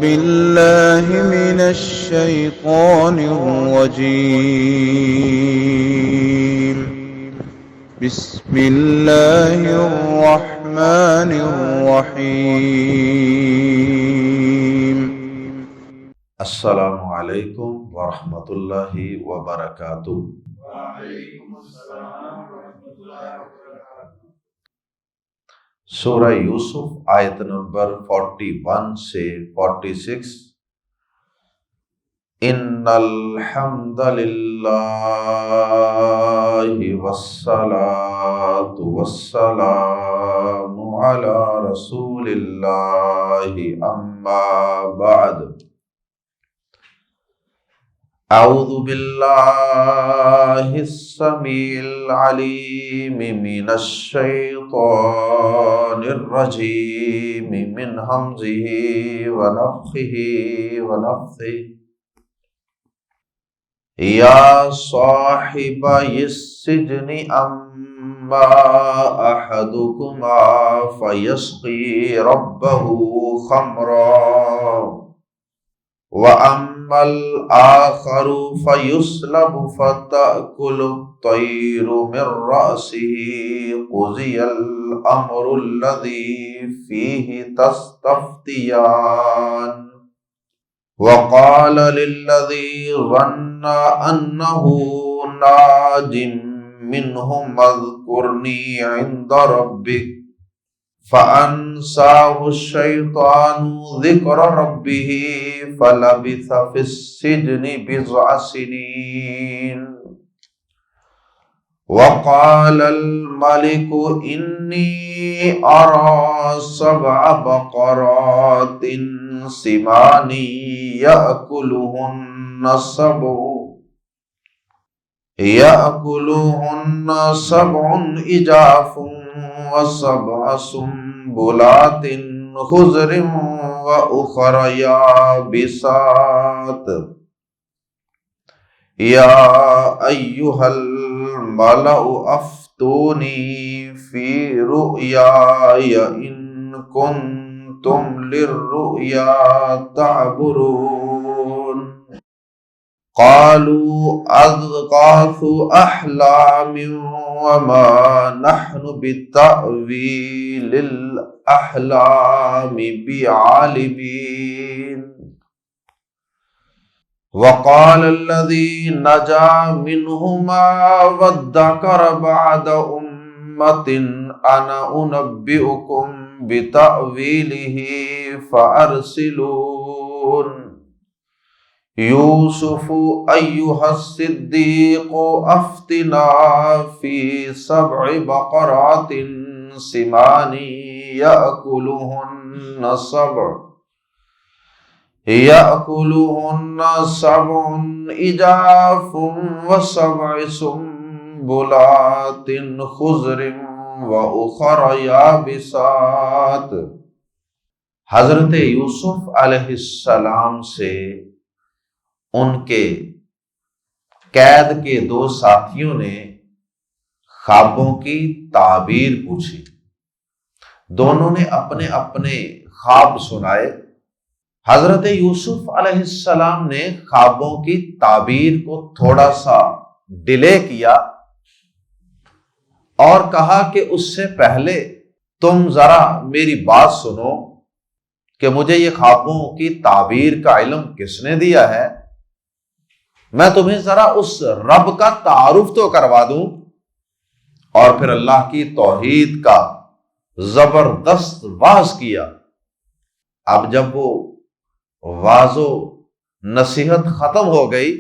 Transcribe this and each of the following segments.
بالله من الشيطان الرجيم. بسم الله الرحمن الرحيم. السلام علیکم ورحمۃ اللہ وبرکاتہ۔ وعلیکم السلام ورحمۃ اللہ وبرکاتہ۔ سورہ یوسف آیت نمبر 41 سے 46۔ ان الحمد للہ والصلاة والسلام علی رسول اللہ اما بعد۔ اعوذ باللہ السمیع العلیم من الشیطان الرجیم من ہمزہ ونفخہ ونفثہ۔ یا صاحبی السجن اما احدکما فیسقی ربہ خمرا وَأَمَّا الْآخَرُ فَيُسْلَبُ فَتَأْكُلُ الطَّيْرُ مِنْ رَأْسِهِ قُضِيَ الْأَمْرُ الَّذِي فِيهِ تَسْتَفْتِيَانِ وَقَالَ لِلَّذِي ظَنَّ أَنَّهُ نَاجٍ مِّنْهُمَا اذْكُرْنِي عِندَ رَبِّكَ فَأَنْسَاهُ الشَّيْطَانُ ذِكْرَ رَبِّهِ فَلَبِثَ فِي السِّجْنِ بِضْعَ سِنِينَ وَقَالَ الْمَلِكُ إِنِّي أَرَى 7 بَقَرَاتٍ سِمَانٍ يَأْكُلُهُنَّ 7 إِجَافٌ و7 سنبلات خضر وأخر یابسات۔ یا ایہا الملأ افتونی فی رؤیای ان کنتم للرؤیا تعبرون۔ قالوا اضغاث احلام وما نحن بتأویل الاحلام بعالمین۔ وقال الذی نجا منہما وادکر بعد امۃ انا انبئکم بتأویلہ فارسلون۔ یوسف ایہا الصدیق افتنا فی 7 بقرات سمان یأکلہن 7 عجاف و7 سنبلات خضر وأخر یابسات۔ حضرت یوسف علیہ السلام سے ان کے قید کے 2 ساتھیوں نے خوابوں کی تعبیر پوچھی۔ دونوں نے اپنے اپنے خواب سنائے۔ حضرت یوسف علیہ السلام نے خوابوں کی تعبیر کو تھوڑا سا ڈیلے کیا اور کہا کہ اس سے پہلے تم ذرا میری بات سنو کہ مجھے یہ خوابوں کی تعبیر کا علم کس نے دیا ہے، میں تمہیں ذرا اس رب کا تعارف تو کروا دوں۔ اور پھر اللہ کی توحید کا زبردست واعظ کیا۔ اب جب وہ واعظ و نصیحت ختم ہو گئی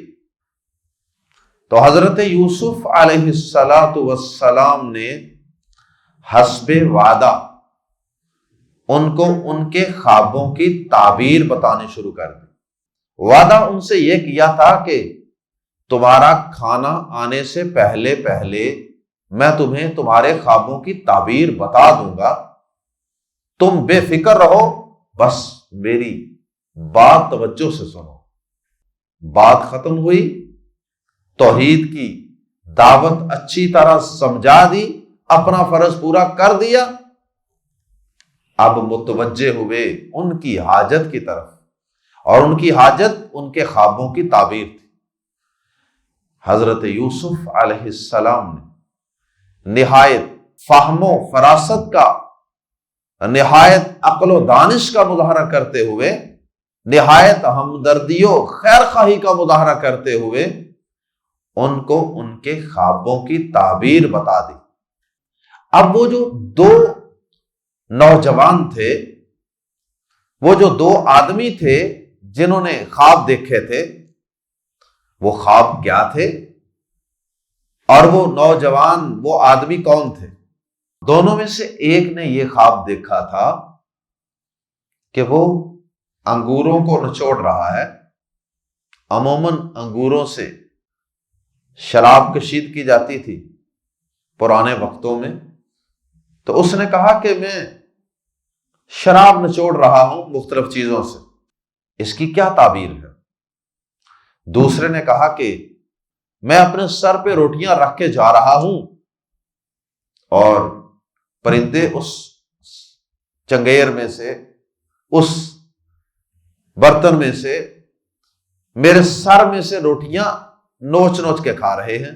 تو حضرت یوسف علیہ السلام نے حسب وعدہ ان کو ان کے خوابوں کی تعبیر بتانی شروع کر دی۔ وعدہ ان سے یہ کیا تھا کہ تمہارا کھانا آنے سے پہلے میں تمہیں تمہارے خوابوں کی تعبیر بتا دوں گا، تم بے فکر رہو، بس میری بات توجہ سے سنو۔ بات ختم ہوئی، توحید کی دعوت اچھی طرح سمجھا دی، اپنا فرض پورا کر دیا۔ اب متوجہ ہوئے ان کی حاجت کی طرف اور ان کی حاجت ان کے خوابوں کی تعبیر تھی۔ حضرت یوسف علیہ السلام نے نہایت فہم و فراست کا، نہایت عقل و دانش کا مظاہرہ کرتے ہوئے، نہایت ہمدردی و خیر خواہی کا مظاہرہ کرتے ہوئے ان کو ان کے خوابوں کی تعبیر بتا دی۔ اب وہ جو دو نوجوان تھے، وہ جو دو آدمی تھے جنہوں نے خواب دیکھے تھے، وہ خواب کیا تھے اور وہ نوجوان، وہ آدمی کون تھے؟ دونوں میں سے ایک نے یہ خواب دیکھا تھا کہ وہ انگوروں کو نچوڑ رہا ہے۔ عموماً انگوروں سے شراب کشید کی جاتی تھی پرانے وقتوں میں، تو اس نے کہا کہ میں شراب نچوڑ رہا ہوں مختلف چیزوں سے، اس کی کیا تعبیر ہے؟ دوسرے نے کہا کہ میں اپنے سر پہ روٹیاں رکھ کے جا رہا ہوں اور پرندے اس چنگیر میں سے، اس برتن میں سے میرے سر میں سے روٹیاں نوچ نوچ کے کھا رہے ہیں۔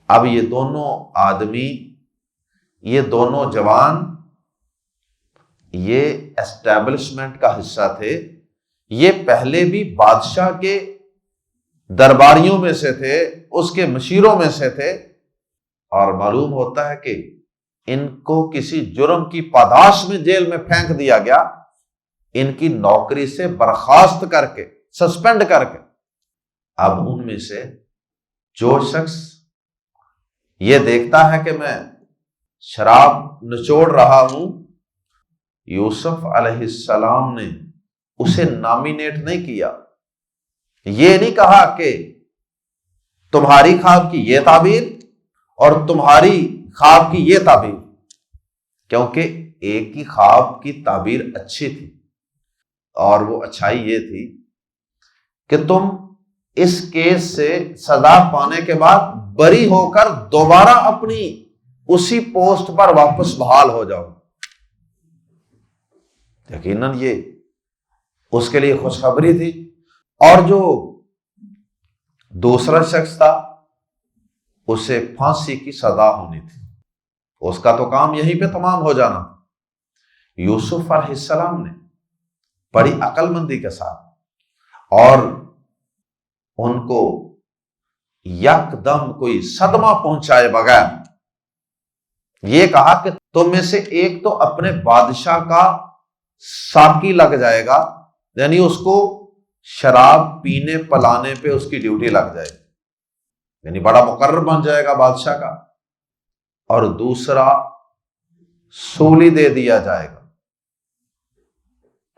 اب یہ دونوں آدمی، یہ دونوں جوان، یہ اسٹیبلشمنٹ کا حصہ تھے، یہ پہلے بھی بادشاہ کے درباریوں میں سے تھے، اس کے مشیروں میں سے تھے، اور معلوم ہوتا ہے کہ ان کو کسی جرم کی پاداش میں جیل میں پھینک دیا گیا، ان کی نوکری سے برخاست کر کے، سسپینڈ کر کے۔ اب ان میں سے جو شخص یہ دیکھتا ہے کہ میں شراب نچوڑ رہا ہوں، یوسف علیہ السلام نے اسے نامینیٹ نہیں کیا، یہ نہیں کہا کہ تمہاری خواب کی یہ تعبیر اور تمہاری خواب کی یہ تعبیر، کیونکہ ایک کی خواب کی تعبیر اچھی تھی، اور وہ اچھائی یہ تھی کہ تم اس کیس سے سزا پانے کے بعد بری ہو کر دوبارہ اپنی اسی پوسٹ پر واپس بحال ہو جاؤ۔ یقیناً یہ اس کے لیے خوشخبری تھی۔ اور جو دوسرا شخص تھا اسے پھانسی کی سزا ہونی تھی، اس کا تو کام یہیں پہ تمام ہو جانا تھا۔ یوسف علیہ السلام نے بڑی عقل مندی کے ساتھ اور ان کو یکدم کوئی صدمہ پہنچائے بغیر یہ کہا کہ تم میں سے ایک تو اپنے بادشاہ کا ساقی لگ جائے گا، یعنی اس کو شراب پینے پلانے پہ اس کی ڈیوٹی لگ جائے گی، یعنی بڑا مقرر بن جائے گا بادشاہ کا، اور دوسرا سولی دے دیا جائے گا،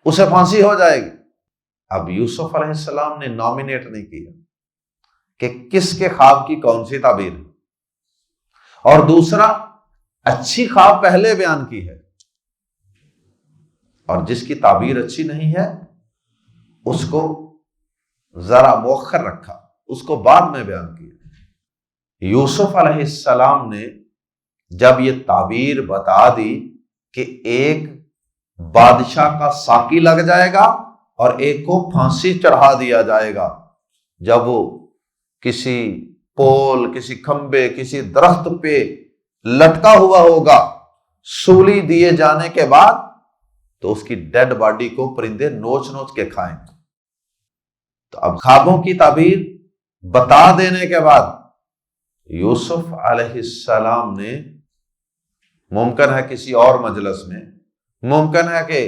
اسے پھانسی ہو جائے گی۔ اب یوسف علیہ السلام نے نامینیٹ نہیں کیا کہ کس کے خواب کی کون سی تعبیر ہے، اور دوسرا اچھی خواب پہلے بیان کی ہے، اور جس کی تعبیر اچھی نہیں ہے اس کو ذرا مؤخر رکھا، اس کو بعد میں بیان کیا۔ یوسف علیہ السلام نے جب یہ تعبیر بتا دی کہ ایک بادشاہ کا ساقی لگ جائے گا اور ایک کو پھانسی چڑھا دیا جائے گا، جب وہ کسی پول، کسی کھمبے، کسی درخت پہ لٹکا ہوا ہوگا، سولی دیے جانے کے بعد تو اس کی ڈیڈ باڈی کو پرندے نوچ نوچ کے کھائیں۔ تو اب خوابوں کی تعبیر بتا دینے کے بعد یوسف علیہ السلام نے، ممکن ہے کسی اور مجلس میں، ممکن ہے کہ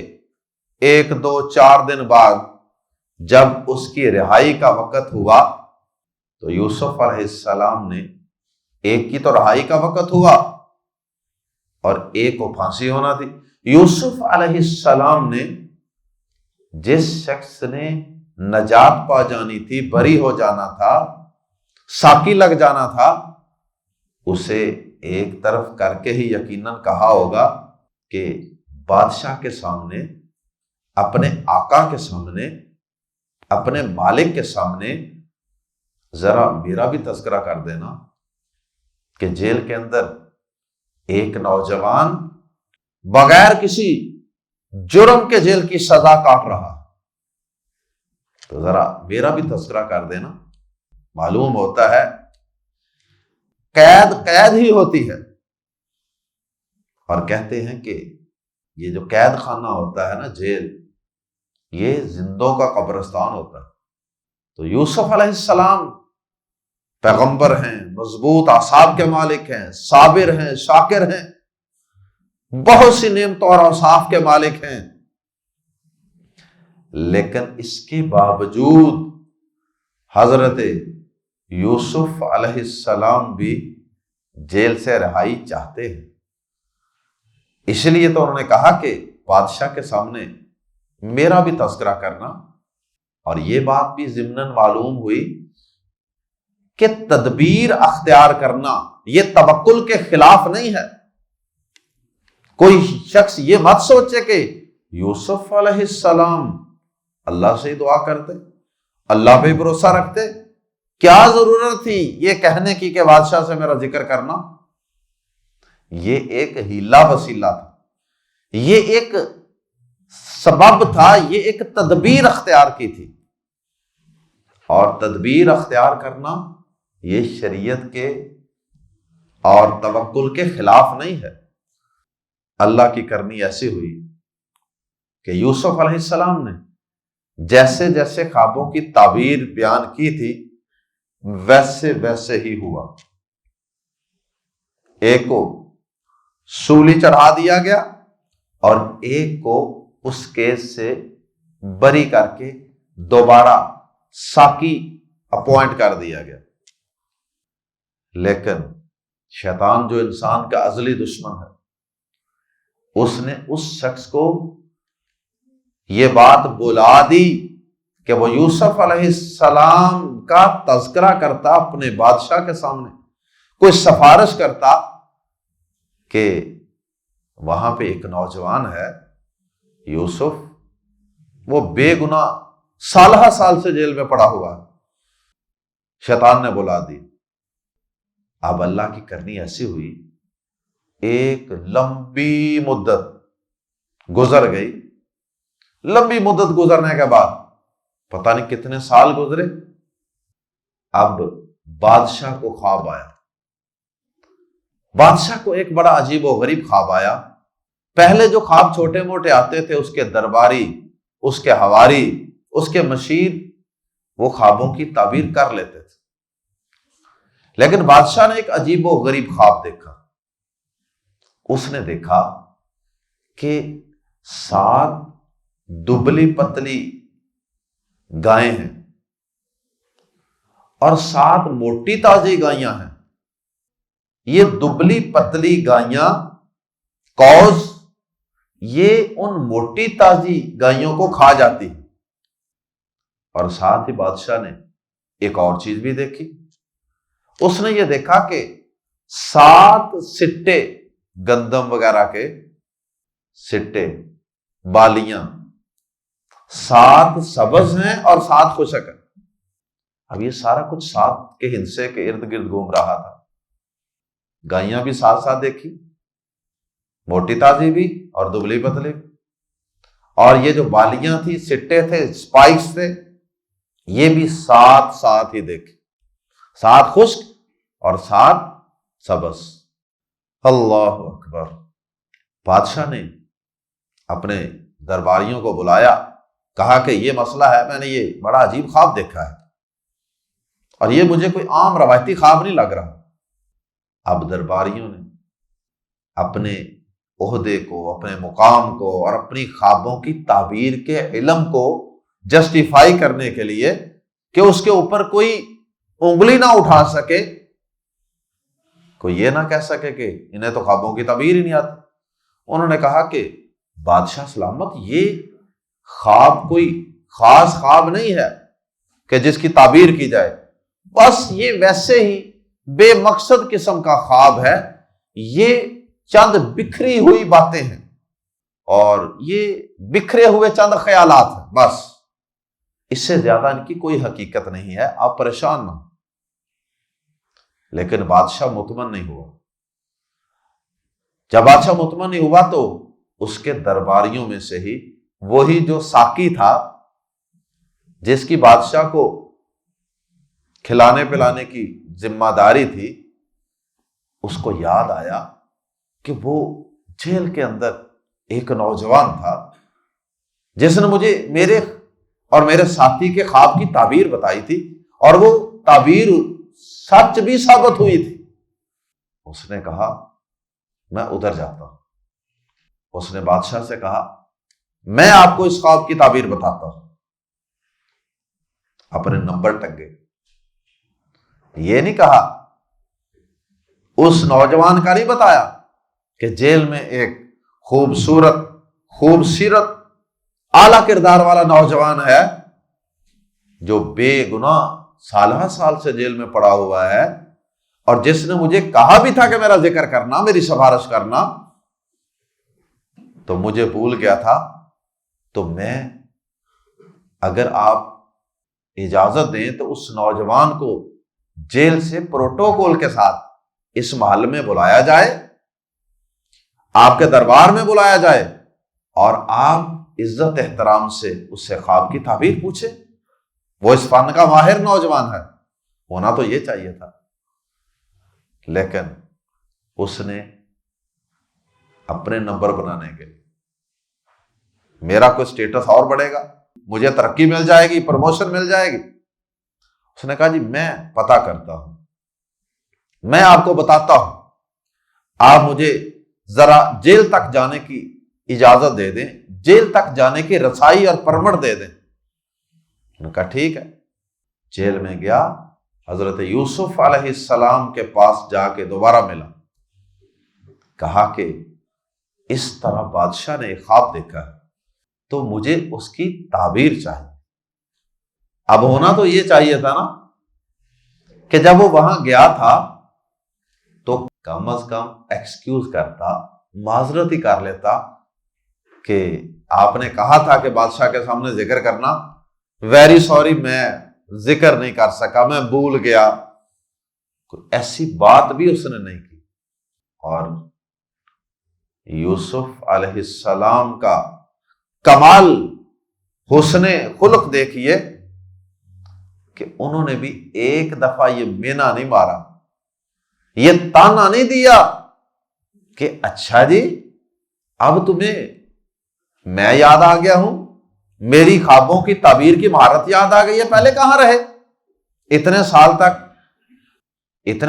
1 2 4 دن بعد جب اس کی رہائی کا وقت ہوا تو یوسف علیہ السلام نے، ایک کی تو رہائی کا وقت ہوا اور ایک کو پھانسی ہونا تھی، یوسف علیہ السلام نے جس شخص نے نجات پا جانی تھی، بری ہو جانا تھا، ساقی لگ جانا تھا، اسے ایک طرف کر کے ہی یقیناً کہا ہوگا کہ بادشاہ کے سامنے، اپنے آقا کے سامنے، اپنے مالک کے سامنے ذرا میرا بھی تذکرہ کر دینا کہ جیل کے اندر ایک نوجوان بغیر کسی جرم کے جیل کی سزا کاٹ رہا، تو ذرا میرا بھی تذکرہ کر دینا۔ معلوم ہوتا ہے قید قید ہی ہوتی ہے، اور کہتے ہیں کہ یہ جو قید خانہ ہوتا ہے نا، جیل، یہ زندوں کا قبرستان ہوتا ہے۔ تو یوسف علیہ السلام پیغمبر ہیں، مضبوط اعصاب کے مالک ہیں، صابر ہیں، شاکر ہیں، بہت سی نعمتوں اور اوصاف کے مالک ہیں، لیکن اس کے باوجود حضرت یوسف علیہ السلام بھی جیل سے رہائی چاہتے ہیں۔ اس لیے تو انہوں نے کہا کہ بادشاہ کے سامنے میرا بھی تذکرہ کرنا، اور یہ بات بھی ضمناً معلوم ہوئی کہ تدبیر اختیار کرنا یہ توکل کے خلاف نہیں ہے۔ کوئی شخص یہ مت سوچے کہ یوسف علیہ السلام اللہ سے دعا کرتے، اللہ پہ بھروسہ رکھتے، کیا ضرورت تھی یہ کہنے کی کہ بادشاہ سے میرا ذکر کرنا؟ یہ ایک ہیلا وسیلہ تھا، یہ ایک سبب تھا، یہ ایک تدبیر اختیار کی تھی، اور تدبیر اختیار کرنا یہ شریعت کے اور توکل کے خلاف نہیں ہے۔ اللہ کی کرنی ایسی ہوئی کہ یوسف علیہ السلام نے جیسے جیسے خوابوں کی تعبیر بیان کی تھی ویسے ویسے ہی ہوا۔ ایک کو سولی چڑھا دیا گیا، اور ایک کو اس کیس سے بری کر کے دوبارہ ساقی اپوائنٹ کر دیا گیا۔ لیکن شیطان جو انسان کا ازلی دشمن ہے، اس نے اس شخص کو یہ بات بلا دی کہ وہ یوسف علیہ السلام کا تذکرہ کرتا اپنے بادشاہ کے سامنے، کوئی سفارش کرتا کہ وہاں پہ ایک نوجوان ہے یوسف، وہ بے گناہ سالہ سال سے جیل میں پڑا ہوا ہے۔ شیطان نے بلا دی۔ اب اللہ کی کرنی ایسی ہوئی، ایک لمبی مدت گزر گئی۔ لمبی مدت گزرنے کے بعد پتہ نہیں کتنے سال گزرے، اب بادشاہ کو خواب آیا۔ بادشاہ کو ایک بڑا عجیب و غریب خواب آیا۔ پہلے جو خواب چھوٹے موٹے آتے تھے، اس کے درباری، اس کے حواری، اس کے مشیر وہ خوابوں کی تعبیر کر لیتے تھے، لیکن بادشاہ نے ایک عجیب و غریب خواب دیکھا۔ اس نے دیکھا کہ 7 دبلی پتلی گائیں ہیں اور 7 موٹی تازی گائیاں ہیں۔ یہ دبلی پتلی گائیاں، کوز، یہ ان موٹی تازی گائیوں کو کھا جاتی ہیں۔ اور ساتھ ہی بادشاہ نے ایک اور چیز بھی دیکھی۔ اس نے یہ دیکھا کہ 7 سٹے، گندم وغیرہ کے سٹے، بالیاں، 7 سبز ہیں اور 7 خشک ہیں۔ اب یہ سارا کچھ 7 کے ہندسے کے ارد گرد گھوم رہا تھا۔ گائیاں بھی ساتھ ساتھ دیکھی، موٹی تازی بھی اور دبلی پتلی بھی، اور یہ جو بالیاں تھی، سٹے تھے، سپائکس تھے، یہ بھی ساتھ ساتھ ہی دیکھے، 7 خشک اور 7 سبز۔ اللہ اکبر! بادشاہ نے اپنے درباریوں کو بلایا، کہا کہ یہ مسئلہ ہے، میں نے یہ بڑا عجیب خواب دیکھا ہے، اور یہ مجھے کوئی عام روایتی خواب نہیں لگ رہا۔ اب درباریوں نے اپنے عہدے کو، اپنے مقام کو اور اپنی خوابوں کی تعبیر کے علم کو جسٹیفائی کرنے کے لیے کہ اس کے اوپر کوئی انگلی نہ اٹھا سکے، کوئی یہ نہ کہہ سکے کہ انہیں تو خوابوں کی تعبیر ہی نہیں آتی، انہوں نے کہا کہ بادشاہ سلامت، یہ خواب کوئی خاص خواب نہیں ہے کہ جس کی تعبیر کی جائے، بس یہ ویسے ہی بے مقصد قسم کا خواب ہے، یہ چند بکھری ہوئی باتیں ہیں اور یہ بکھرے ہوئے چند خیالات ہیں، بس اس سے زیادہ ان کی کوئی حقیقت نہیں ہے، آپ پریشان نہ ہو۔ لیکن بادشاہ مطمئن نہیں ہوا۔ جب بادشاہ مطمئن نہیں ہوا تو اس کے درباریوں میں سے ہی وہی جو ساقی تھا، جس کی بادشاہ کو کھلانے پلانے کی ذمہ داری تھی، اس کو یاد آیا کہ وہ جیل کے اندر ایک نوجوان تھا جس نے مجھے میرے اور میرے ساتھی کے خواب کی تعبیر بتائی تھی، اور وہ تعبیر سچ بھی ثابت ہوئی تھی۔ اس نے کہا میں ادھر جاتا ہوں۔ اس نے بادشاہ سے کہا میں آپ کو اس خواب کی تعبیر بتاتا ہوں۔ اپنے نمبر ٹنگے، یہ نہیں کہا، اس نوجوان کا نہیں بتایا کہ جیل میں ایک خوبصورت اعلیٰ کردار والا نوجوان ہے جو بے گناہ سالہ سال سے جیل میں پڑا ہوا ہے، اور جس نے مجھے کہا بھی تھا کہ میرا ذکر کرنا، میری سفارش کرنا، تو مجھے بھول گیا تھا۔ تو میں، اگر آپ اجازت دیں تو اس نوجوان کو جیل سے پروٹوکول کے ساتھ اس محل میں بلایا جائے، آپ کے دربار میں بلایا جائے، اور آپ عزت احترام سے اس سے خواب کی تعبیر پوچھیں۔ وہ اس فن کا ماہر نوجوان ہے، ہونا تو یہ چاہیے تھا، لیکن اس نے اپنے نمبر بنانے کے لیے، میرا کوئی سٹیٹس اور بڑھے گا، مجھے ترقی مل جائے گی، پروموشن مل جائے گی، اس نے کہا جی میں پتہ کرتا ہوں، میں آپ کو بتاتا ہوں، آپ مجھے ذرا جیل تک جانے کی اجازت دے دیں، جیل تک جانے کی رسائی اور پرمٹ دے دیں۔ انہوں نے کہا ٹھیک ہے۔ جیل میں گیا، حضرت یوسف علیہ السلام کے پاس جا کے دوبارہ ملا، کہا کہ اس طرح بادشاہ نے ایک خواب دیکھا ہے، تو مجھے اس کی تعبیر چاہیے۔ اب ہونا تو یہ چاہیے تھا نا کہ جب وہ وہاں گیا تھا تو کم از کم ایکسکیوز کرتا، معذرت ہی کر لیتا کہ آپ نے کہا تھا کہ بادشاہ کے سامنے ذکر کرنا، ویری سوری میں ذکر نہیں کر سکا، میں بھول گیا۔ ایسی بات بھی اس نے نہیں کی۔ اور یوسف علیہ السلام کا کمال حسن خلق دیکھیے کہ انہوں نے بھی ایک دفعہ یہ مینا نہیں مارا، یہ تانا نہیں دیا کہ اچھا جی اب تمہیں میں یاد آ گیا ہوں، میری خوابوں کی تعبیر کی مہارت یاد آ گئی ہے، پہلے کہاں رہے؟ اتنے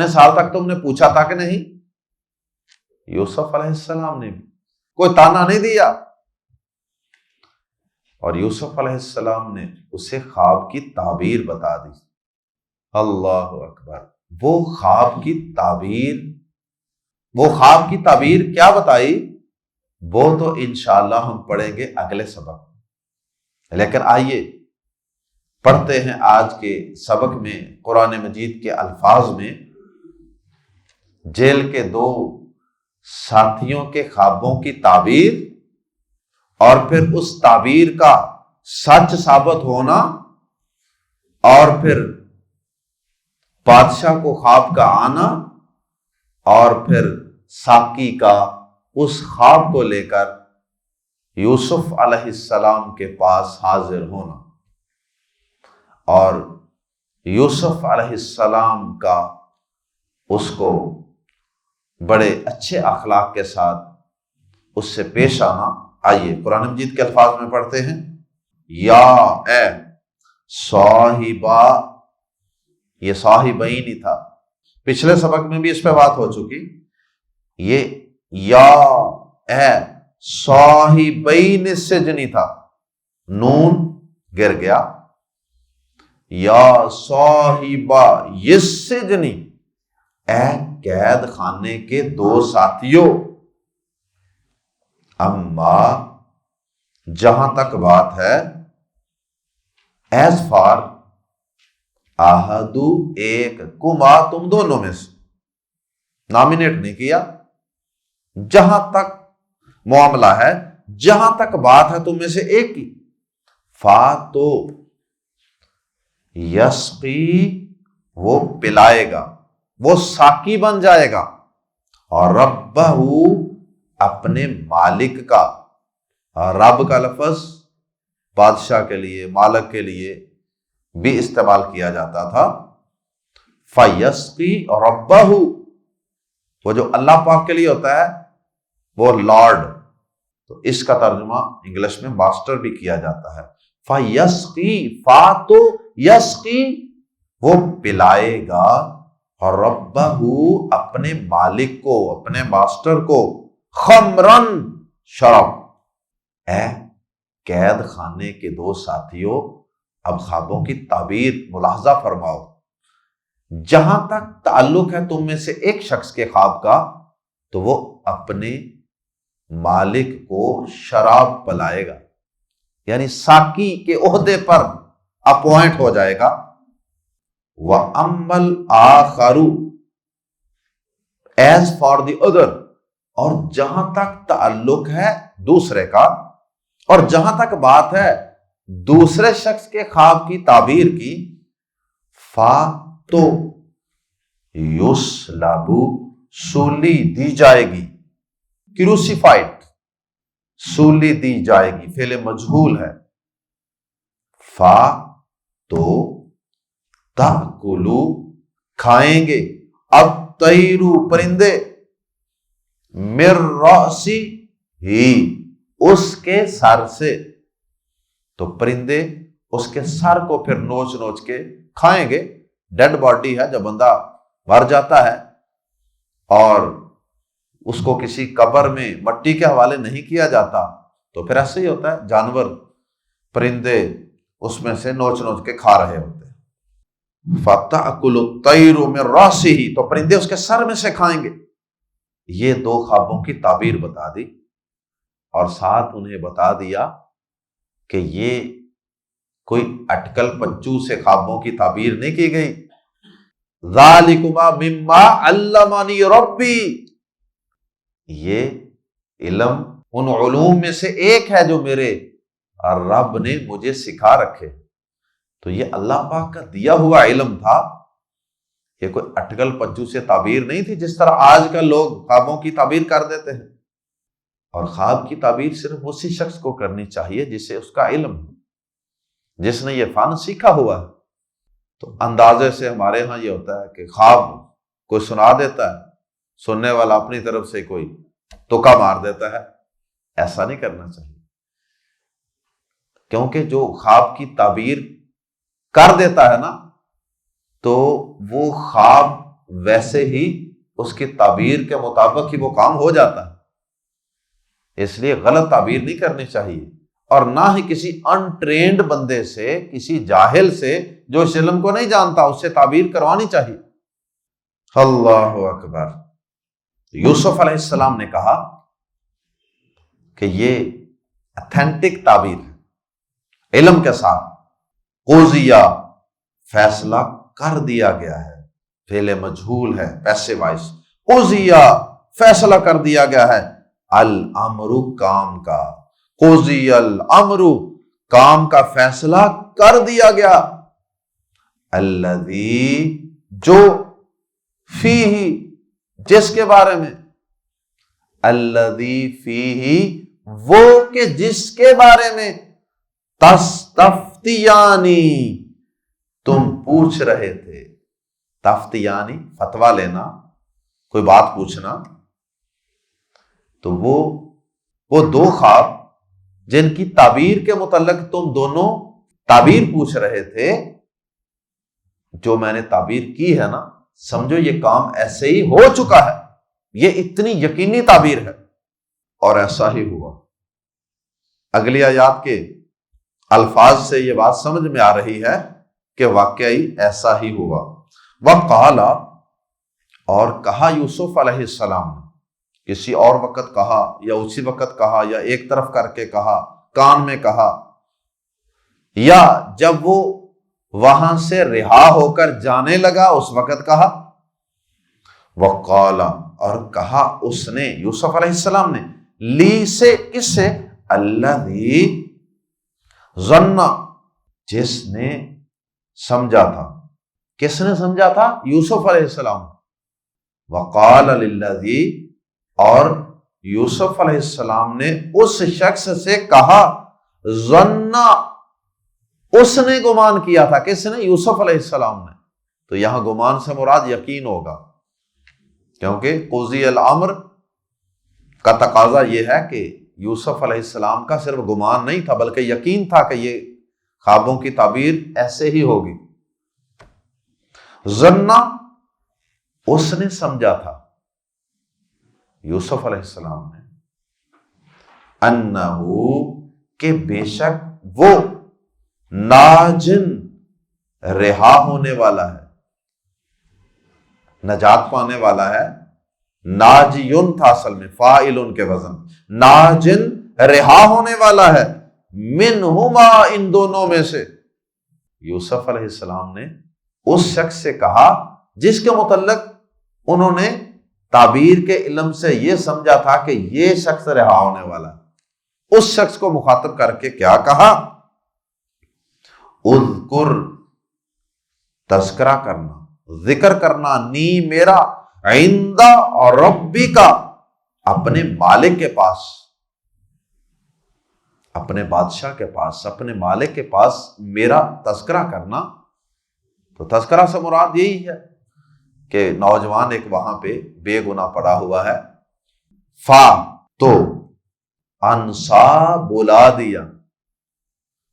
سال تک تم نے پوچھا تھا کہ نہیں؟ یوسف علیہ السلام نے بھی کوئی تانا نہیں دیا، اور یوسف علیہ السلام نے اسے خواب کی تعبیر بتا دی۔ اللہ اکبر! وہ خواب کی تعبیر کیا بتائی وہ تو انشاءاللہ ہم پڑھیں گے اگلے سبق میں، لیکن آئیے پڑھتے ہیں آج کے سبق میں قرآن مجید کے الفاظ میں جیل کے دو ساتھیوں کے خوابوں کی تعبیر، اور پھر اس تعبیر کا سچ ثابت ہونا، اور پھر بادشاہ کو خواب کا آنا، اور پھر ساقی کا اس خواب کو لے کر یوسف علیہ السلام کے پاس حاضر ہونا، اور یوسف علیہ السلام کا اس کو بڑے اچھے اخلاق کے ساتھ اس سے پیش آنا۔ آئیے قرآن مجید کے الفاظ میں پڑھتے ہیں۔ یا اے صاحبہ، یہ صاحبین ہی تھا، پچھلے سبق میں بھی اس پہ بات ہو چکی، یہ یا اے صاحبین السجن تھا، نون گر گیا، یا صاحبہ السجن، اے قید خانے کے دو ساتھیوں، اما جہاں تک بات ہے، ایز فار احدو ایک، کما تم دونوں میں سے، نامینیٹ نہیں کیا، جہاں تک معاملہ ہے، جہاں تک بات ہے تم میں سے ایک کی، فا تو یسقی، وہ پلائے گا، وہ ساقی بن جائے گا، اور ربہ، اپنے مالک کا، رب کا لفظ بادشاہ کے لیے، مالک کے لیے بھی استعمال کیا جاتا تھا۔ فَيَسْقِي رَبَّهُ، وہ جو اللہ پاک کے لیے ہوتا ہے وہ لارڈ، تو اس کا ترجمہ انگلش میں ماسٹر بھی کیا جاتا ہے۔ فَيَسْقِي، فا تو یسقی، وہ پلائے گا، اور رَبَّهُ، اپنے مالک کو، اپنے ماسٹر کو، خمرن، شراب۔ اے قید خانے کے دو ساتھیوں، اب خوابوں کی تعبیر ملاحظہ فرماؤ۔ جہاں تک تعلق ہے تم میں سے ایک شخص کے خواب کا، تو وہ اپنے مالک کو شراب پلائے گا، یعنی ساقی کے عہدے پر اپوائنٹ ہو جائے گا۔ وَأَمَّا الْآخَرُ، ایز فار دی ادر، اور جہاں تک تعلق ہے دوسرے کا، اور جہاں تک بات ہے دوسرے شخص کے خواب کی تعبیر کی، فا تو یسلبو، سولی دی جائے گی، کروسیفائڈ، سولی دی جائے گی، فعل مجہول ہے۔ فا تو تاکلو، کھائیں گے، اب طیرو، پرندے، مر رأسی ہی، اس کے سر سے، تو پرندے اس کے سر کو پھر نوچ نوچ کے کھائیں گے۔ ڈیڈ باڈی ہے، جب بندہ مر جاتا ہے اور اس کو کسی قبر میں مٹی کے حوالے نہیں کیا جاتا، تو پھر ایسے ہی ہوتا ہے، جانور، پرندے اس میں سے نوچ نوچ کے کھا رہے ہوتے ہیں۔ فَتَأْكُلُ الطَّيْرُ مِن رَأْسِهِ، تو پرندے اس کے سر میں سے کھائیں گے۔ یہ دو خوابوں کی تعبیر بتا دی، اور ساتھ انہیں بتا دیا کہ یہ کوئی اٹکل پچو سے خوابوں کی تعبیر نہیں کی گئی۔ ذَلِكُمَا مِمَّا عَلَّمَنِي رَبِّي، یہ علم ان علوم میں سے ایک ہے جو میرے رب نے مجھے سکھا رکھے۔ تو یہ اللہ پاک کا دیا ہوا علم تھا، یہ کوئی اٹکل پچو سے تعبیر نہیں تھی جس طرح آج کل لوگ خوابوں کی تعبیر کر دیتے ہیں۔ اور خواب کی تعبیر صرف اسی شخص کو کرنی چاہیے جسے اس کا علم ہو، جس نے یہ فن سیکھا ہوا ہے۔ تو اندازے سے ہمارے ہاں یہ ہوتا ہے کہ خواب کوئی سنا دیتا ہے، سننے والا اپنی طرف سے کوئی تکا مار دیتا ہے، ایسا نہیں کرنا چاہیے، کیونکہ جو خواب کی تعبیر کر دیتا ہے نا، تو وہ خواب ویسے ہی اس کی تعبیر کے مطابق ہی وہ کام ہو جاتا ہے۔ اس لیے غلط تعبیر نہیں کرنی چاہیے، اور نہ ہی کسی انٹرینڈ بندے سے، کسی جاہل سے جو اس علم کو نہیں جانتا، اس سے تعبیر کروانی چاہیے۔ اللہ اکبر۔ یوسف علیہ السلام نے کہا کہ یہ اتھینٹک تعبیر ہے، علم کے ساتھ۔ قضیہ، فیصلہ کر دیا گیا ہے، فعل مجہول ہے، پیسے وائس۔ قضیہ، فیصلہ کر دیا گیا ہے، الامر، کام کا، قضی الامر، کام کا فیصلہ کر دیا گیا، الذی، جو، فیہ، جس کے بارے میں، الذی فیہ، وہ کہ جس کے بارے میں، تستفتیانی، تم پوچھ رہے تھے۔ تفتیانی، فتویٰ لینا، کوئی بات پوچھنا۔ تو وہ دو خواب جن کی تعبیر کے متعلق تم دونوں تعبیر پوچھ رہے تھے، جو میں نے تعبیر کی ہے نا، سمجھو یہ کام ایسے ہی ہو چکا ہے، یہ اتنی یقینی تعبیر ہے، اور ایسا ہی ہوا۔ اگلی آیات کے الفاظ سے یہ بات سمجھ میں آ رہی ہے کہ واقعی ایسا ہی ہوا۔ وقال، اور کہا یوسف علیہ السلام نے، کسی اور وقت کہا یا اسی وقت کہا یا ایک طرف کر کے کہا، کان میں کہا، یا جب وہ وہاں سے رہا ہو کر جانے لگا اس وقت کہا۔ وقال، اور کہا اس نے، یوسف علیہ السلام نے، لی سے، کس سے، الذی ظن، جس نے سمجھا تھا۔ کس نے سمجھا تھا؟ یوسف علیہ السلام۔ وقال للذی، اور یوسف علیہ السلام نے اس شخص سے کہا ظنّا، اس نے گمان کیا تھا. کس نے؟ یوسف علیہ السلام نے. تو یہاں گمان سے مراد یقین ہوگا، کیونکہ قضی الامر کا تقاضا یہ ہے کہ یوسف علیہ السلام کا صرف گمان نہیں تھا بلکہ یقین تھا کہ یہ خوابوں کی تعبیر ایسے ہی ہوگی. ظنّا، اس نے سمجھا تھا یوسف علیہ السلام نے، انہو، کہ بے شک وہ ناجن، رہا ہونے والا ہے، نجات پانے والا ہے. ناجیون تھا اصل میں، فاعلن کے وزن. ناجن، رہا ہونے والا ہے، منہما، ان دونوں میں سے. یوسف علیہ السلام نے اس شخص سے کہا جس کے متعلق انہوں نے تعبیر کے علم سے یہ سمجھا تھا کہ یہ شخص رہا ہونے والا ہے. اس شخص کو مخاطب کر کے کیا کہا؟ اذکر، تذکرہ کرنا، ذکر کرنا، نی، میرا، عند ربک، اپنے مالک کے پاس، اپنے بادشاہ کے پاس، اپنے مالک کے پاس میرا تذکرہ کرنا. تو تذکرہ سے مراد یہی ہے کہ نوجوان ایک وہاں پہ بے گناہ پڑا ہوا ہے. فا، تو، انسا، بلا دیا.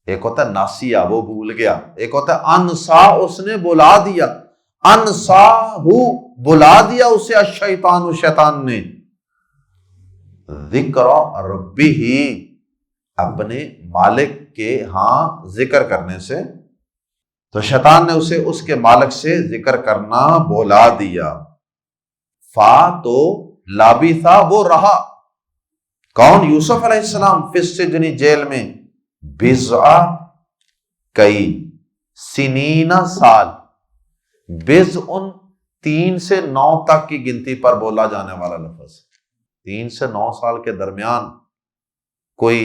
ایک ہوتا ہے ناسیا، وہ بھول گیا. ایک ہوتا ہے انسا، اس نے بلا دیا. انسا ہو، بلا دیا اسے الشیطان، شیطان نے. ذکر ربی ہی، اپنے مالک کے ہاں ذکر کرنے سے. تو شیطان نے اسے اس کے مالک سے ذکر کرنا بولا دیا. فا، تو، لابی تھا، وہ رہا. کون؟ یوسف علیہ السلام. فی السجن، جیل میں. بضع، کئی. سنین، سال. بضع 3 سے 9 تک کی گنتی پر بولا جانے والا لفظ. 3 سے 9 سال کے درمیان کوئی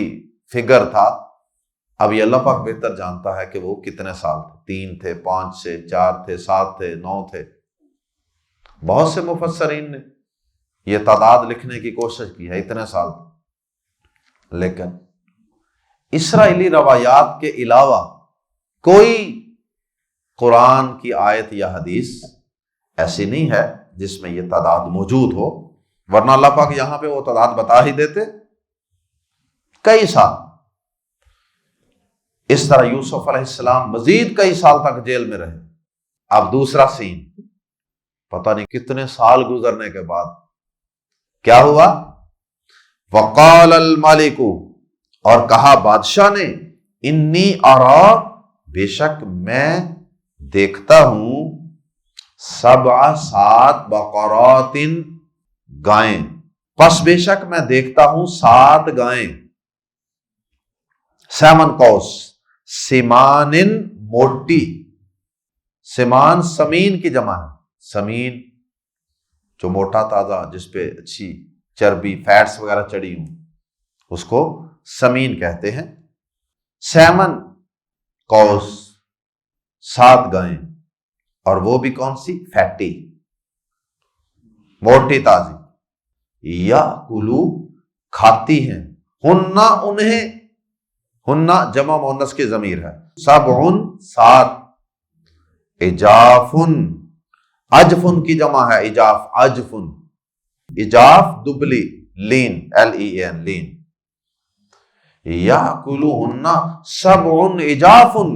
فگر تھا. اب یہ اللہ پاک بہتر جانتا ہے کہ وہ کتنے سال تھے. 3 تھے، 5 سے 4 تھے، 7 تھے، 9 تھے. بہت سے مفسرین نے یہ تعداد لکھنے کی کوشش کی ہے، اتنے سال تھے. لیکن اسرائیلی روایات کے علاوہ کوئی قرآن کی آیت یا حدیث ایسی نہیں ہے جس میں یہ تعداد موجود ہو، ورنہ اللہ پاک یہاں پہ وہ تعداد بتا ہی دیتے. کئی سال. اس طرح یوسف علیہ السلام مزید کئی سال تک جیل میں رہے. اب دوسرا سین، پتہ نہیں کتنے سال گزرنے کے بعد کیا ہوا؟ وقال الملک، اور کہا بادشاہ نے، انی ارا، بے شک میں دیکھتا ہوں، 7 بقرات، گائیں. پس بے شک میں دیکھتا ہوں 7 گائیں. سیمن کوس، سمان، موٹی. سمان سمین کی جمع ہے. سمین جو موٹا تازہ، جس پہ اچھی چربی، فیٹس وغیرہ چڑھی ہوں، اس کو سمین کہتے ہیں. سیمن کوس، 7 گائیں. اور وہ بھی کون سی؟ فیٹی، موٹی تازی. یا کلو، کھاتی ہیں. ہننا، انہیں. ہننا جمع مؤنث کی ضمیر ہے. 7 7. اجافن، اجفن کی جمع ہے اجاف، اجفن. اجاف دبلی، لین، LEAN، لین. یاکلوہن 7 اجافن،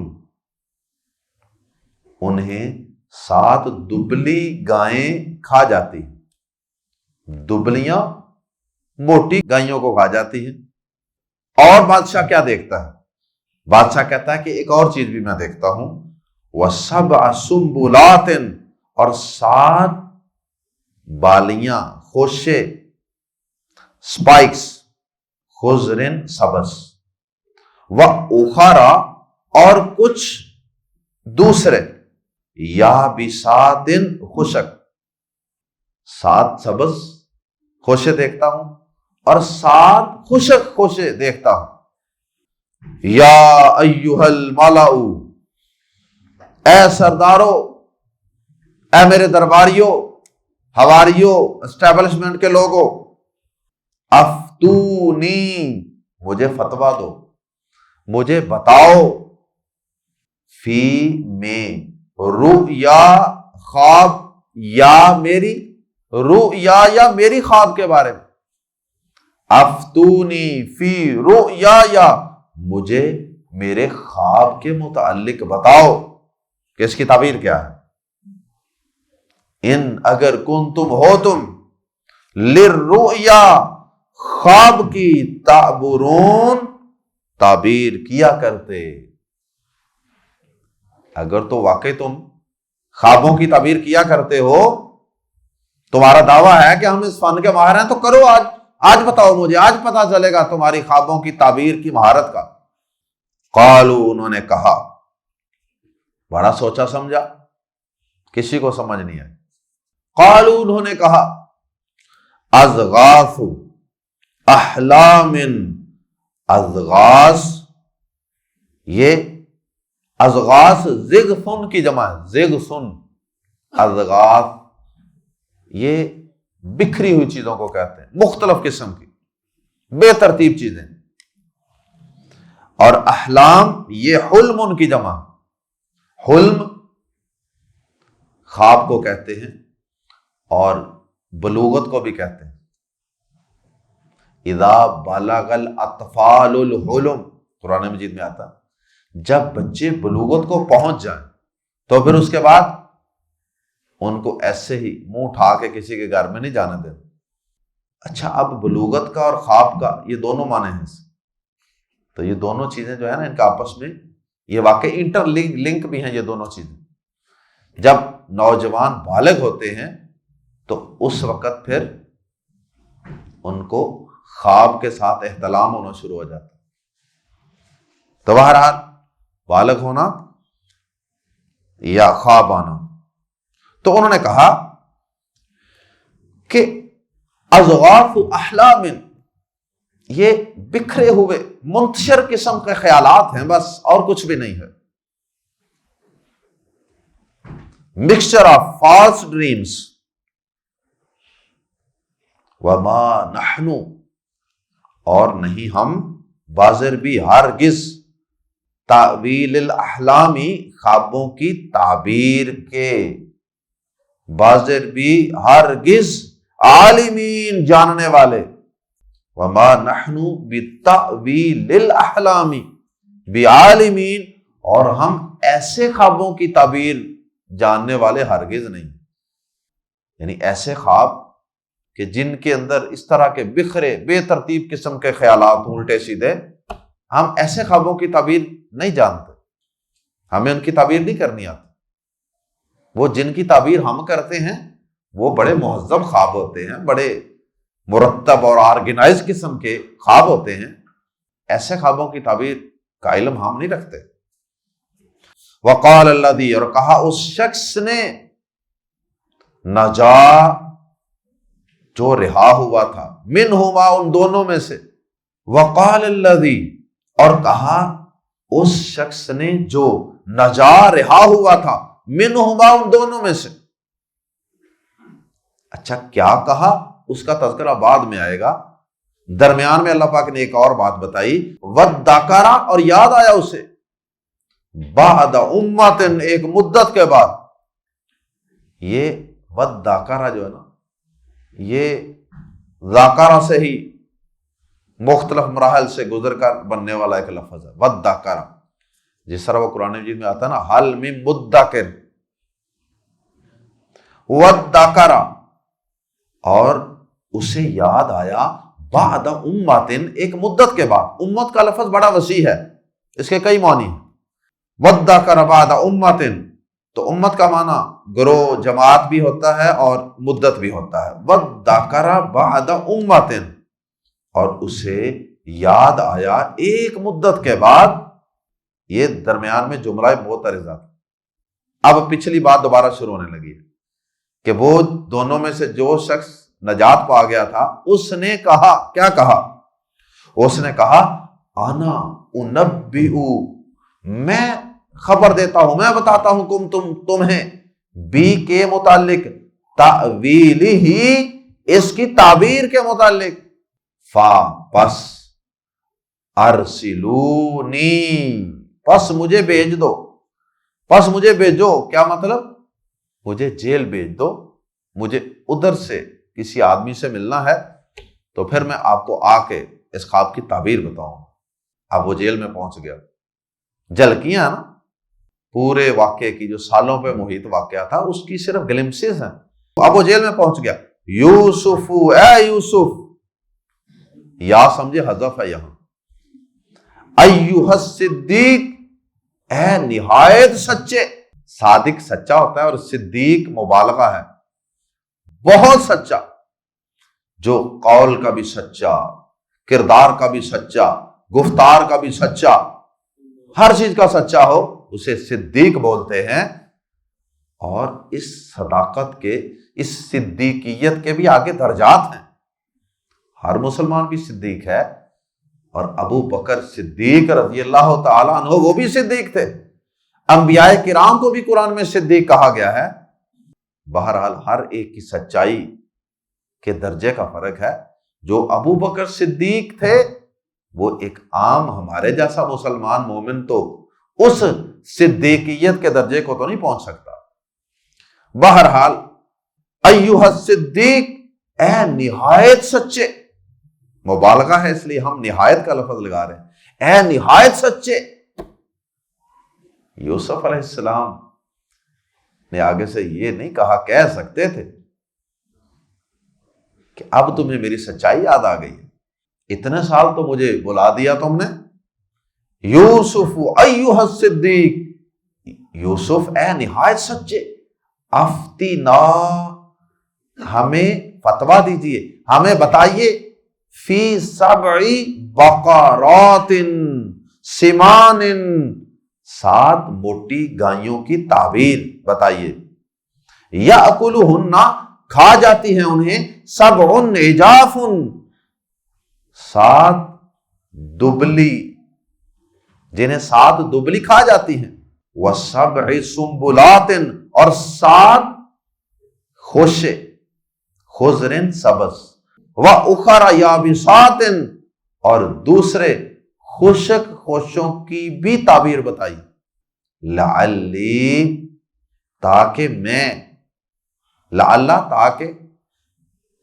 انہیں 7 دبلی گائیں کھا جاتی. دبلیاں موٹی گائیوں کو کھا جاتی ہیں. اور بادشاہ کیا دیکھتا ہے؟ بادشاہ کہتا ہے کہ ایک اور چیز بھی میں دیکھتا ہوں. وَسَبْعَ سُنبُلَاتٍ، اور 7 بالیاں، خوشے، سپائکس، خضرن، سبز. وَأُخَرَ، اور کچھ دوسرے، یابساتٍ، خشک. 7 سبز خوشے دیکھتا ہوں اور 7 خشک خوشے دیکھتا ہوں. یا ایھا الملأ، اے سردارو، اے میرے درباریوں، حواریوں، اسٹیبلشمنٹ کے لوگوں. افتونی مجھے فتویٰ دو، مجھے بتاؤ، فی میں رؤیا خواب یا میری رؤیا یا میری خواب کے بارے میں، افتونی فی رؤیا یا مجھے میرے خواب کے متعلق بتاؤ کہ اس کی تعبیر کیا ہے، ان اگر کنتم ہو تم للرؤیا خواب کی تعبرون تعبیر کیا کرتے، اگر تو واقعی تم خوابوں کی تعبیر کیا کرتے ہو، تمہارا دعویٰ ہے کہ ہم اس فن کے ماہر ہیں، تو کرو، آج بتاؤ مجھے، آج پتا چلے گا تمہاری خوابوں کی تعبیر کی مہارت کا۔ قالو انہوں نے کہا، بڑا سوچا سمجھا، کسی کو سمجھ نہیں آئی۔ قالو انہوں نے کہا، اضغاث احلام، اضغاث یہ اضغاث زغفن کی جمع ہے، زغفن اضغاث یہ بکھری ہوئی چیزوں کو کہتے ہیں، مختلف قسم کی بے ترتیب چیزیں، اور احلام یہ حلم کی جمع، حلم خواب کو کہتے ہیں اور بلوغت کو بھی کہتے ہیں۔ اذا بلغ الاطفال الحلم، قرآن مجید میں آتا، جب بچے بلوغت کو پہنچ جائیں تو پھر اس کے بعد ان کو ایسے ہی منہ اٹھا کے کسی کے گھر میں نہیں جانے دینا۔ اچھا، اب بلوغت کا اور خواب کا یہ دونوں معنی ہیں، تو یہ دونوں چیزیں جو ہے نا، ان کا آپس میں یہ واقعی انٹر لنک بھی ہیں۔ یہ دونوں چیزیں جب نوجوان بالغ ہوتے ہیں تو اس وقت پھر ان کو خواب کے ساتھ احتلام ہونا شروع ہو جاتا ہے۔ تو بہرحال بالغ ہونا یا خواب آنا۔ تو انہوں نے کہا کہ اضغاث احلام یہ بکھرے ہوئے منتشر قسم کے خیالات ہیں، بس اور کچھ بھی نہیں ہے۔ مکسچر آف فالس ڈریمز، وما نحن اور نہیں ہم بازر بھی ہرگز تعویل الاحلامی خوابوں کی تعبیر کے، بازر بھی ہرگز عالمین جاننے والے، وما نحن بتعویل الاحلامی بعالمین اور ہم ایسے خوابوں کی تعبیر جاننے والے ہرگز نہیں، یعنی ایسے خواب کہ جن کے اندر اس طرح کے بکھرے بے ترتیب قسم کے خیالات الٹے سیدھے، ہم ایسے خوابوں کی تعبیر نہیں جانتے، ہمیں ان کی تعبیر نہیں کرنی آتی۔ وہ جن کی تعبیر ہم کرتے ہیں وہ بڑے مہذب خواب ہوتے ہیں، بڑے مرتب اور آرگنائز قسم کے خواب ہوتے ہیں، ایسے خوابوں کی تعبیر کا علم ہم نہیں رکھتے۔ وقال الذی، اور کہا اس شخص نے، نجا جو رہا ہوا تھا، منہما ان دونوں میں سے، وقال الذی اور کہا اس شخص نے جو نجا رہا ہوا تھا، منہما ان دونوں میں سے۔ اچھا، کیا کہا اس کا تذکرہ بعد میں آئے گا، درمیان میں اللہ پاک نے ایک اور بات بتائی، وَذَّكَرَ اور یاد آیا اسے، بعد امت ایک مدت کے بعد۔ یہ وَذَّكَرَ جو ہے نا، یہ ذاکرہ سے ہی مختلف مراحل سے گزر کر بننے والا ایک لفظ ہے، وَذَّكَرَ، جس طرح وہ قرآن مجید میں آتا ہے نا، حل من مدکر، وَذَّكَرَ اور اسے یاد آیا، بعد امت ایک مدت کے بعد۔ امت کا لفظ بڑا وسیع ہے، اس کے کئی معنی ہیں۔ وَذَّكَرَ بعد امت، تو امت کا معنی گروہ جماعت بھی ہوتا ہے اور مدت بھی ہوتا ہے۔ وَذَّكَرَ بعد امت، اور اسے یاد آیا ایک مدت کے بعد۔ یہ درمیان میں جملہ معترضہ، اب پچھلی بات دوبارہ شروع ہونے لگی ہے کہ وہ دونوں میں سے جو شخص نجات پا گیا تھا، اس نے کہا، کیا کہا؟ اس نے کہا، انا انبئ، میں خبر دیتا ہوں، میں بتاتا ہوں تمہیں بی کے متعلق، تعویلہ اس کی تعبیر کے متعلق، فا پس، ارسلونی پس مجھے بھیج دو، پس مجھے بھیجو، کیا مطلب؟ مجھے جیل بھیج دو، مجھے ادھر سے کسی آدمی سے ملنا ہے تو پھر میں آپ کو آ کے اس خواب کی تعبیر بتاؤں۔ اب وہ جیل میں پہنچ گیا، جھلکیاں نا پورے واقعے کی، جو سالوں پہ محیط واقعہ تھا اس کی صرف گلمسز ہیں۔ اب وہ جیل میں پہنچ گیا، یوسف اے یوسف، یا سمجھے حذف ہے یہاں، ایھا الصدیق اے نہایت سچے، صادق سچا ہوتا ہے اور صدیق مبالغہ ہے، بہت سچا، جو قول کا بھی سچا، کردار کا بھی سچا، گفتار کا بھی سچا، ہر چیز کا سچا ہو اسے صدیق بولتے ہیں۔ اور اس صداقت کے، اس صدیقیت کے بھی آگے درجات ہیں، ہر مسلمان بھی صدیق ہے، اور ابو بکر صدیق رضی اللہ تعالیٰ عنہ وہ بھی صدیق تھے، انبیاء کرام کو بھی قرآن میں صدیق کہا گیا ہے۔ بہرحال ہر ایک کی سچائی کے درجے کا فرق ہے، جو ابو بکر صدیق تھے وہ ایک عام ہمارے جیسا مسلمان مومن تو اس صدیقیت کے درجے کو تو نہیں پہنچ سکتا۔ بہرحال ایھا الصدیق اے نہایت سچے، مبالغہ ہے اس لیے ہم نہایت کا لفظ لگا رہے ہیں، اے نہایت سچے۔ یوسف علیہ السلام نے آگے سے یہ نہیں کہا، کہہ سکتے تھے کہ اب تمہیں میری سچائی یاد آ گئی ہے، اتنے سال تو مجھے بلا دیا تم نے، یوسف ایھا الصدیق، یوسف اے نہایت سچے، افتینا ہمیں فتویٰ دیجئے، ہمیں بتائیے، فی سبع بقرات سمان، 7 موٹی گائیوں کی تعبیر بتائیے، یأکلہن کھا جاتی ہیں انہیں، سبع عجاف 7 دبلی، جنہیں 7 دبلی کھا جاتی ہیں، وسبع سنبلات اور 7 خوشے، خضر سبز، وأخر یابسات اور دوسرے خشک خوشوں کی بھی تعبیر بتائی، لعلی تاکہ میں، لعلہ تاکہ،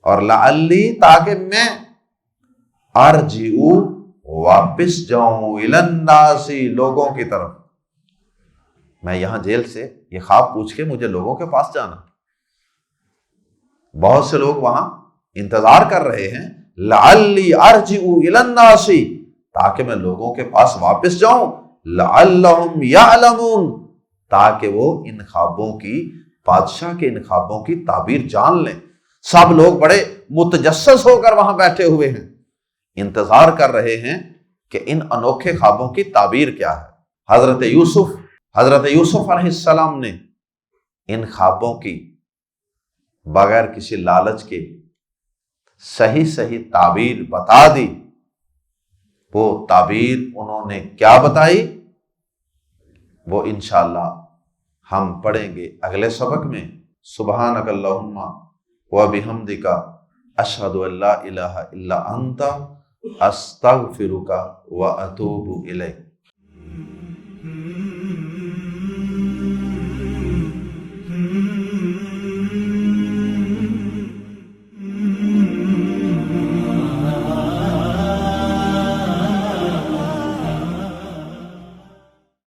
اور لعلی تاکہ میں، ارجعو واپس جاؤں، الی الناس لوگوں کی طرف، میں یہاں جیل سے یہ خواب پوچھ کے مجھے لوگوں کے پاس جانا، بہت سے لوگ وہاں انتظار کر رہے ہیں، لعلی ارجعو الی الناس تاکہ میں لوگوں کے پاس واپس جاؤں، لعلہم یعلمون تاکہ وہ ان خوابوں کی، بادشاہ کے ان خوابوں کی تعبیر جان لیں۔ سب لوگ بڑے متجسس ہو کر وہاں بیٹھے ہوئے ہیں، انتظار کر رہے ہیں کہ ان انوکھے خوابوں کی تعبیر کیا ہے۔ حضرت یوسف علیہ السلام نے ان خوابوں کی بغیر کسی لالچ کے صحیح تعبیر بتا دی۔ وہ تعبیر انہوں نے کیا بتائی وہ انشاءاللہ ہم پڑھیں گے اگلے سبق میں۔ سبحانک اللہم و بحمدک، اشہد ان لا الہ الا انت، استغفرک و اتوب الیک۔